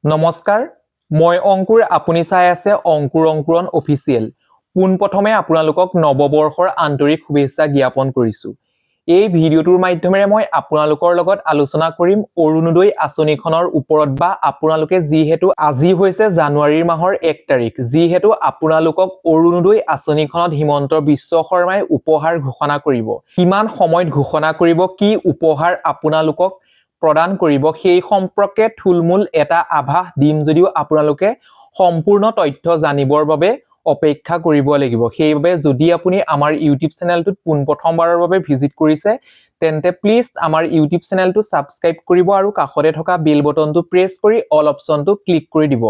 নমস্কাৰ মই অংকুৰ আপুনি চাই আছে অংকুৰ অংকুৰণ অফিচিয়েল পোনপ্ৰথমে আপোনালোকক নৱবৰ্ষৰ আন্তৰিক শুভেচ্ছা জ্ঞাপন কৰিছো এই ভিডিওটোৰ মাধ্যমেৰে মই আপোনালোকৰ লগত আলোচনা কৰিম অৰুণোদয় আঁচনিখনৰ ওপৰত বা আপোনালোকে যিহেতু আজি হৈছে জানুৱাৰীৰ মাহৰ 1 তাৰিখ যিহেতু আপোনালোকক অৰুণোদয় আঁচনিখনত হিমন্ত বিশ্ব শৰ্মাই উপহাৰ ঘোষণা কৰিব কিমান সময়ত ঘোষণা কৰিব কি উপহাৰ আপোনালোকক প্ৰদান কৰিব সেই সম্পৰ্কে থুলমূল এটা আভাস দিম যদিও আপোনালোকে সম্পূৰ্ণ তথ্য জানিবৰ বাবে অপেক্ষা কৰিব লাগিব সেইবাবে যদি আপুনি আমাৰ ইউটিউব চেনেলটোত পোনপ্ৰথমবাৰৰ বাবে ভিজিট কৰিছে তেন্তে প্লিজ আমাৰ ইউটিউব চেনেলটো সাবস্ক্ৰাইব কৰিব আৰু কাষতে থকা বেল বটনটো প্ৰেছ কৰি অল অপচনটো ক্লিক কৰি দিব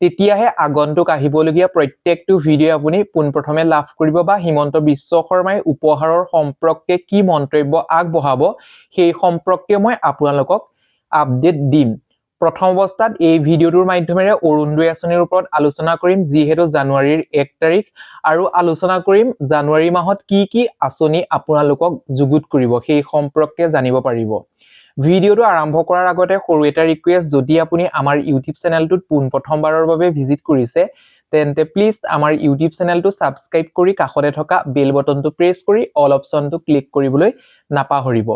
তেতিয়াহে আগন্তুক আহিবলগীয়া প্ৰত্যেকটো ভিডিও আপুনি পোনপ্ৰথমে লাভ কৰিব বা হিমন্ত বিশ্ব শৰ্মাই উপহাৰৰ সম্পৰ্কে কি মন্তব্য আগবঢ়াব সেই সম্পৰ্কে মই আপোনালোকক আপডেট দিম প্ৰথম অৱস্থাত এই ভিডিওটোৰ মাধ্যমেৰে অৰুণোদয় আঁচনিৰ ওপৰত আলোচনা কৰিম যিহেতু জানুৱাৰীৰ 1 তাৰিখ আৰু আলোচনা কৰিম জানুৱাৰী মাহত কি আঁচনি আপোনালোকক যুগুত কৰিব সেই সম্পৰ্কে জানিব পাৰিব ভিডিওটো আৰম্ভ কৰাৰ আগতে সৰু এটা ৰিকুৱেষ্ট যদি আপুনি আমাৰ ইউটিউব চেনেলটোত পোনপ্ৰথমবাৰৰ বাবে ভিজিট কৰিছে তেন্তে প্লিজ আমাৰ ইউটিউব চেনেলটো সাবস্ক্ৰাইব কৰি কাষতে থকা বেল বটনটো প্ৰেছ কৰি অল অপচনটো ক্লিক কৰিবলৈ নাপাহৰিব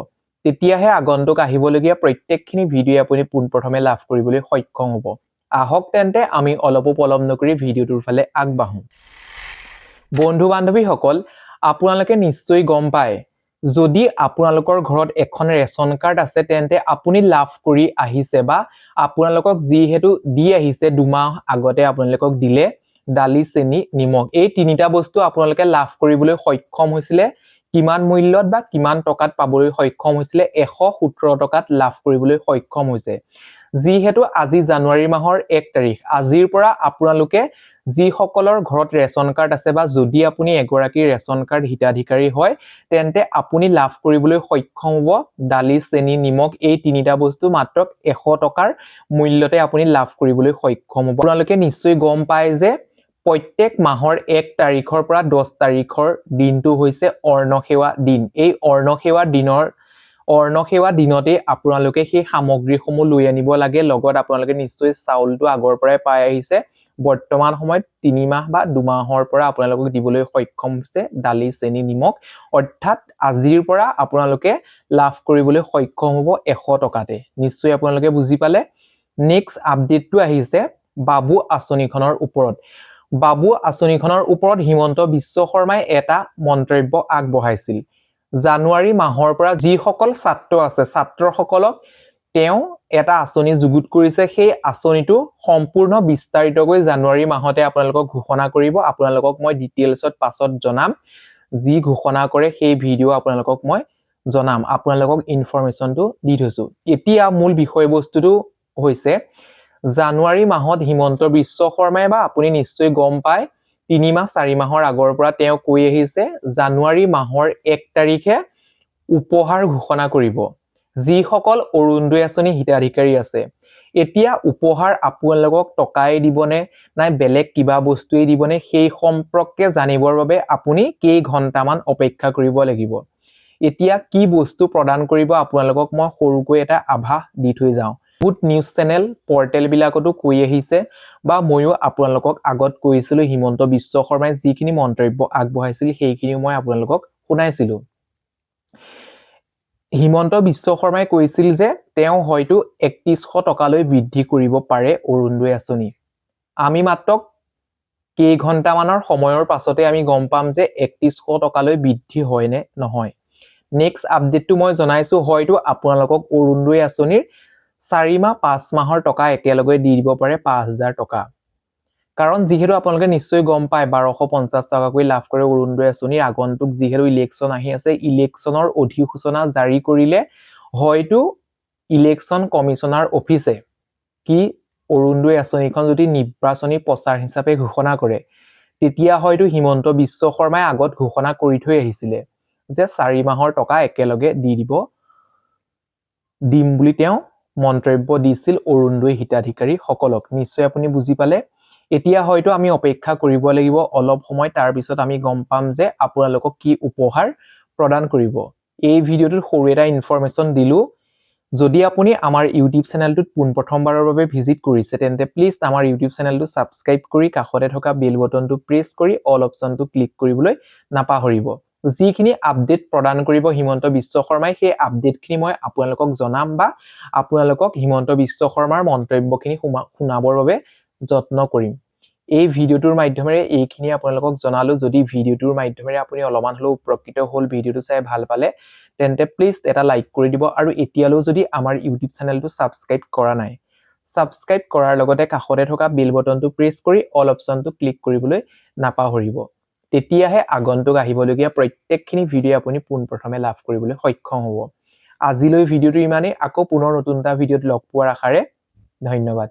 তেতিয়াহে আগন্তুক আহিবলগীয়া প্ৰত্যেকখিনি ভিডিও আপুনি পোনপ্ৰথমে লাভ কৰিবলৈ সক্ষম হ'ব আহক তেন্তে আমি অলপ পলম নকৰি ভিডিওটোৰ ফালে আগবাঢ়ো বন্ধু বান্ধৱীসকল আপোনালোকে নিশ্চয় গম পায় যদি আপোনালোকৰ ঘৰত এখন ৰেচন কাৰ্ড আছে তেন্তে আপুনি লাভ কৰি আহিছে বা আপোনালোকক যিহেতু দি আহিছে দুমাহ আগতে আপোনালোকক দিলে দালি চেনি নিমখ এই তিনিটা বস্তু আপোনালোকে লাভ কৰিবলৈ সক্ষম হৈছিলে কিমান মূল্যত বা কিমান টকাত পাবলৈ সক্ষম হৈছিলে 117 টকাত লাভ কৰিবলৈ সক্ষম হৈছে যিহেতু আজি জানুৱাৰী মাহৰ 1 তাৰিখ আজিৰ পৰা আপোনালোকে যি সকলৰ ঘৰত ৰেচন কাৰ্ড আছে বা যদি আপুনি এগৰাকী ৰেচন কাৰ্ড হিতাধিকাৰী হয় তেন্তে আপুনি লাভ কৰিবলৈ সক্ষম হ'ব দালি চেনি নিমখ এই তিনিটা বস্তু মাত্ৰ 100 টকাৰ মূল্যতে আপুনি লাভ কৰিবলৈ সক্ষম হ'ব আপোনালোকে নিশ্চয় গম পায় যে প্ৰত্যেক মাহৰ 1 তাৰিখৰ পৰা 10 তাৰিখৰ দিনটো হৈছে অৰ্ণসেৱা দিন এই অৰ্ণসেৱা দিনতে আপোনালোকে সেই সামগ্ৰীসমূহ লৈ আনিব লাগে লগত আপোনালোকে নিশ্চয় চাউলটো আগৰ পৰাই পাই আহিছে বৰ্তমান সময়ত 3 মাহ বা 2 মাহৰ পৰা আপোনালোকক দিবলৈ সক্ষম হৈছে দালি চেনি নিমখ অৰ্থাৎ আজিৰ পৰা আপোনালোকে লাভ কৰিবলৈ সক্ষম হ'ব 100 টকাতে নিশ্চয় আপোনালোকে বুজি পালে নেক্সট আপডেটটো আহিছে বাবু আঁচনিখনৰ ওপৰত বাবু আঁচনিখনৰ ওপৰত হিমন্ত বিশ্ব শৰ্মাই এটা মন্তব্য আগবঢ়াইছিল জানুৱাৰী মাহৰ পৰা যিসকল ছাত্ৰ আছে ছাত্ৰসকলক তেওঁ এটা আঁচনি যুগুত কৰিছে সেই আঁচনিটো সম্পূৰ্ণ বিস্তাৰিতকৈ জানুৱাৰী মাহতে আপোনালোকক ঘোষণা কৰিব আপোনালোকক মই ডিটেইলছত পাছত জনাম যি ঘোষণা কৰে সেই ভিডিও আপোনালোকক মই জনাম আপোনালোকক ইনফৰমেশনটো দি থৈছো এতিয়া মূল বিষয়বস্তুটো হৈছে জানুৱাৰী মাহত হিমন্ত বিশ্ব শৰ্মাই বা আপুনি নিশ্চয় গম পায় 3 মাহ 4 মাহৰ আগৰ পৰা তেওঁ কৈ আহিছে জানুৱাৰী মাহৰ 1 তাৰিখে উপহাৰ ঘোষণা কৰিব যিসকল অৰুণোদয় আঁচনি হিতাধিকাৰী আছে এতিয়া উপহাৰ আপোনালোকক টকাই দিবনে নাই বেলেগ কিবা বস্তুই দিবনে সেই সম্পৰ্কে জানিবৰ বাবে আপুনি কেই ঘণ্টামান অপেক্ষা কৰিব লাগিব এতিয়া কি বস্তু প্ৰদান কৰিব আপোনালোকক মই সৰুকৈ এটা আভাস দি থৈ যাওঁ বহুত নিউজ চেনেল পৰ্টেল বিলাকতো কৈ আহিছে বা ময়ো আপোনালোকক আগত কৈছিলো হিমন্ত বিশ্ব শৰ্মাই যিখিনি মন্তব্য আগবঢ়াইছিল সেইখিনি মই আপোনালোকক শুনাইছিলো হিমন্ত বিশ্ব শৰ্মাই কৈছিল যে তেওঁ হয়তো 3100 টকালৈ বৃদ্ধি কৰিব পাৰে অৰুণোদয় আঁচনি আমি মাত্ৰ কেই ঘণ্টামানৰ সময়ৰ পাছতে আমি গম পাম যে 3100 টকালৈ বৃদ্ধি হয় নে নহয় নেক্সট আপডেটটো মই জনাইছো হয়তো আপোনালোকক অৰুণোদয় আঁচনিৰ 4 মাহ 5 মাহৰ টকা একেলগে দি দিব পাৰে 5000 টকা কাৰণ যিহেতু আপোনালোকে নিশ্চয় গম পায় 1250 টকাকৈ লাভ কৰে অৰুণোদয় আঁচনিৰ আগন্তুক যিহেতু ইলেকশ্যন আহি আছে ইলেকশ্যনৰ অধিসূচনা জাৰি কৰিলে হয়তো ইলেকশ্যন কমিশনাৰ অফিচে কি অৰুণোদয় আঁচনিখন যদি নিৰ্বাচনী প্ৰচাৰ হিচাপে ঘোষণা কৰে তেতিয়া হয়তো হিমন্ত বিশ্ব শৰ্মাই আগত ঘোষণা কৰি থৈ আহিছিলে যে 4 মাহৰ টকা একেলগে দি দিম বুলি তেওঁ মন্তব্য দিছিল অৰুণোদয় হিতাধিকাৰী সকলক নিশ্চয় আপুনি বুজি পালে এতিয়া হয়তো আমি অপেক্ষা কৰিব লাগিব অলপ সময় তাৰ পিছত আমি গম পাম যে আপোনালোকক কি উপহাৰ প্ৰদান কৰিব এই ভিডিওটোত সৰু এটা ইনফৰমেশন দিলো যদি আপুনি আমাৰ ইউটিউব চেনেলটোত পোনপ্ৰথমবাৰৰ বাবে ভিজিট কৰিছে তেন্তে প্লিজ আমাৰ ইউটিউব চেনেলটো ছাবস্ক্ৰাইব কৰি কাষতে থকা বেল বটনটো প্ৰেছ কৰি অল অপশ্যনটো ক্লিক কৰিবলৈ নাপাহৰিব যিখিনি আপডেট প্ৰদান কৰিব হিমন্ত বিশ্ব শৰ্মাই সেই আপডেটখিনি মই আপোনালোকক জনাম বা আপোনালোকক হিমন্ত বিশ্ব শৰ্মাৰ মন্তব্যখিনি শুনাবৰ বাবে যত্ন কৰিম এই ভিডিওটোৰ মাধ্যমেৰে এইখিনি আপোনালোকক জনালো যদি ভিডিওটোৰ মাধ্যমেৰে আপুনি অলপমান হলেও উপকৃত হ'ল ভিডিওটো চাই ভাল পালে তেন্তে প্লিজ এটা লাইক কৰি দিব আৰু এতিয়ালৈ যদি আমাৰ ইউটিউব চেনেলটো ছাবস্ক্ৰাইব কৰা নাই ছাবস্ক্ৰাইব কৰাৰ লগতে কাষতে থকা বেল বটনটো প্ৰেছ কৰি অল অপশ্যনটো ক্লিক কৰিবলৈ নাপাহৰিব তেতিয়াহে আগন্তুক আহিবলগীয়া প্ৰত্যেকখিনি ভিডিও আপুনি পোনপ্ৰথমে লাভ কৰিবলৈ সক্ষম হ'ব আজিলৈ ভিডিওটো ইমানেই আকৌ পুনৰ নতুন এটা ভিডিওত লগ পোৱাৰ আশাৰে ধন্যবাদ